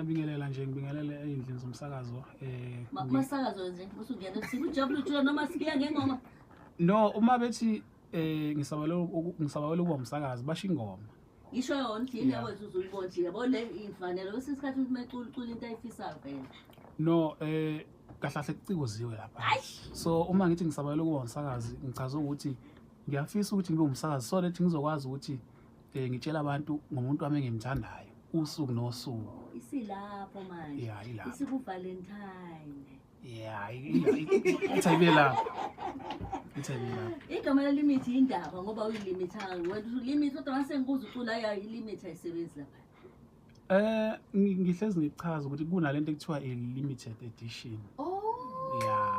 Ngibingelela nje ngibingelele ey'ndlini zomsakazo masakazo nje usungena sikujabula uthula noma sikiya ngengoma. No, uma bethi ngisabawela ukuba umsakazi basho ingoma. Ngisho yona thina yakwethu uzuyibona nje yabo le imfanelo kwesinye isikhathi ukuthi mecula into ayifisayo phela. No, kahlahle kucikoziwe lapha. So uma ngithi ngisabawela ukuba umsakazi ngichaza ukuthi ngiyafisa ukuthi ngibe umsakazi so that ngizokwazi ukuthi ngitshela abantu ngomuntu wami engimthandayo usuku nosuku. Isilapho manje. Yeah, ilapho. Isiku Valentine. Yeah, ithayibe lapho. Ithayibe lapho. Igama le limit indaba ngoba uyilimithanga wena ulimit kodwa mase ngibuza ucula ya ilimit ayisebenzi lapha. Ngihlezi ngichaza ukuthi kunalento ekuthiwa i-limited edition. Oh. Yeah.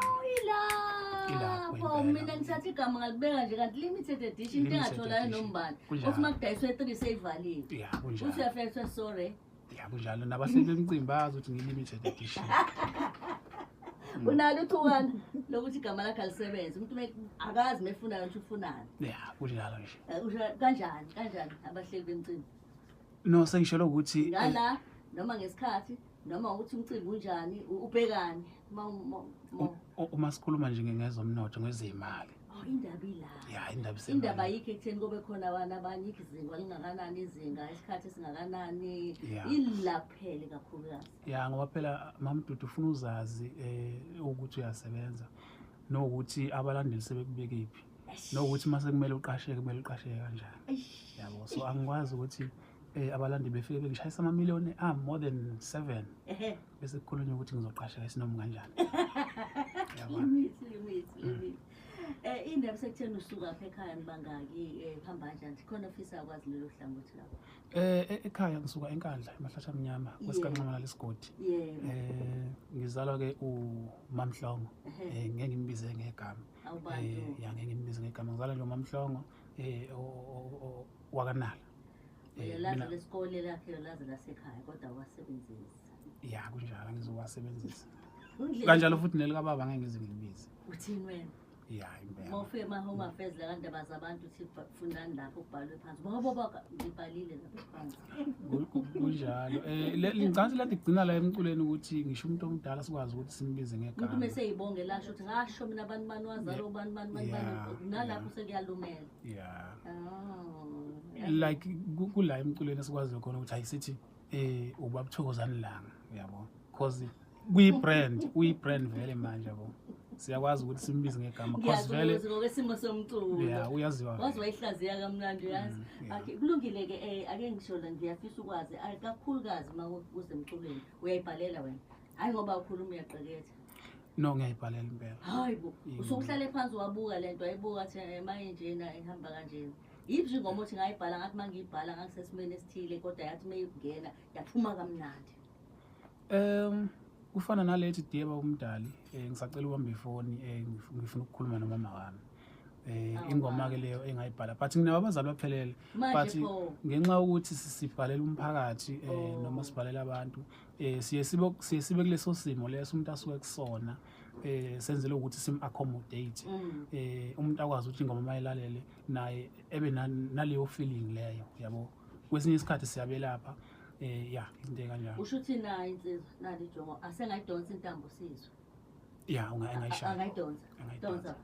Ilapho mina ngithatha igama ngalibeka nje kanti limited edition into engatholayo nombani. Uthi makudayiswe 3 seyivaliwe. Yeah, kunjalo. Uthi uyafetha sorry. Yeah, kunjalo nabahleli bemicimbi bazi ukuthi ngi-limited edition. Unalo uthukana lokuthi igama lakhe alisebenze umuntu akazi mefuna ukuthi ufunani. Yeah, kunjalo nje. Usho kanjani abahleli bemicimbi? No, sengishelo ukuthi ngala noma ngesikhathi noma ukuthi umcimbi unjani ubhekani uma sikhuluma nje ngezomnotho ngezimali. Oh, indaba ila. Yeah, indaba yikho ekutheni kube khona abanye izinga lingakanani izinga isikhathi singakanani ilaphele kakhulukazi. Yeah, ngoba phela Mamdudu ufuna uzazi ukuthi uyasebenza nokuthi abalandeli sebekubeka iphi nokuthi mase kumele uqasheke kanjani. Yabo, so angikwazi ukuthi abalandi befike bengishayisa amamiliyoni more than 7 bese kukhulunywa ukuthi ngizoqasheka isinomi kanjani. Limit. Indaba sekuthena usuka apha ekhaya nibangaki hamba kanjani khona ofisa akwazi lelo hlangothi lapho? Ekhaya ngisuka eNkandla eMahlasha Mnyama kwesikancamana lesigodi. Ngizalwa ke uMamhlongo ngeke ngimbize ngegama. Ya ngeke ngimbize ngegama ngizalwa nje uMamhlongo wakanala. Lazo lesikole lakhe lazo lasekhaya kodwa wasebenzisa. Yeah, kunjalo ngizowasebenzisa. Kanjalo futhi nelika baba ngeke ngize ngilibize. Uthini wena? Yeah, impela. Mawufike home affairs la ndaba zabantu uthi fundani lapho ubhalwe phansi. Baba ngibhalile lapho phansi. Kunjalo. Ngicela lathi gcina la emculeni ukuthi ngisho umuntu omdala sikwazi ukuthi simbize ngegama. Umuntu mase yibonge lasho uthi ngasho mina abantu bani wazalo bani nalapho sekuyalumela. Yeah. Oh. Like kula emculeni sikwazi khona ukuthi ayisithi ubabuthokozani langa yabo. Because uyi-brand vele manje yabo. Siyakwazi ukuthi simbize ngegama because vele ngokwesimo somculo. Yeah, uyaziwa. Waziwayihlaziya kamnandi uyazi. Okay, kulungile ke ake ngisho la ngiyafisa ukwazi kakhulukazi mawuzemculweni uyayibhalela wena. Hayi ngoba ukhuluma uyaqeketha. No, ngiyayibhalela impela. Hayibo, usuhlale phansi wabuka lento ayibuka athi manje njena ihamba kanjena. Yiphi ingoma othi ngayibhala ngathi mangiyibhala ngakusesimeni esithile kodwa yathi mayingena yaphuma kamnandi. Kufana nalethi Diyeba umdali ngisacela ubambe ifoni ngifuna ukukhuluma nomama wami. Ingoma ke leyo engayibhala but ngina abazali baphelele but ngenxa ukuthi sibhalela umphakathi noma sibhalela abantu siye sibe kuleso simo leso umuntu asuke kusona senzele ukuthi sim accommodate umuntu akwazi ukuthi ingoma mayilalele naye ebe naleyo feeling leyo yabo kwesinye isikhathi siyabelapha yeah into kanjalo. Usho uthi na insizwa nali jongo asengayidonsa intambo sizwe. Yeah, ungayishaya. Angayidonsa.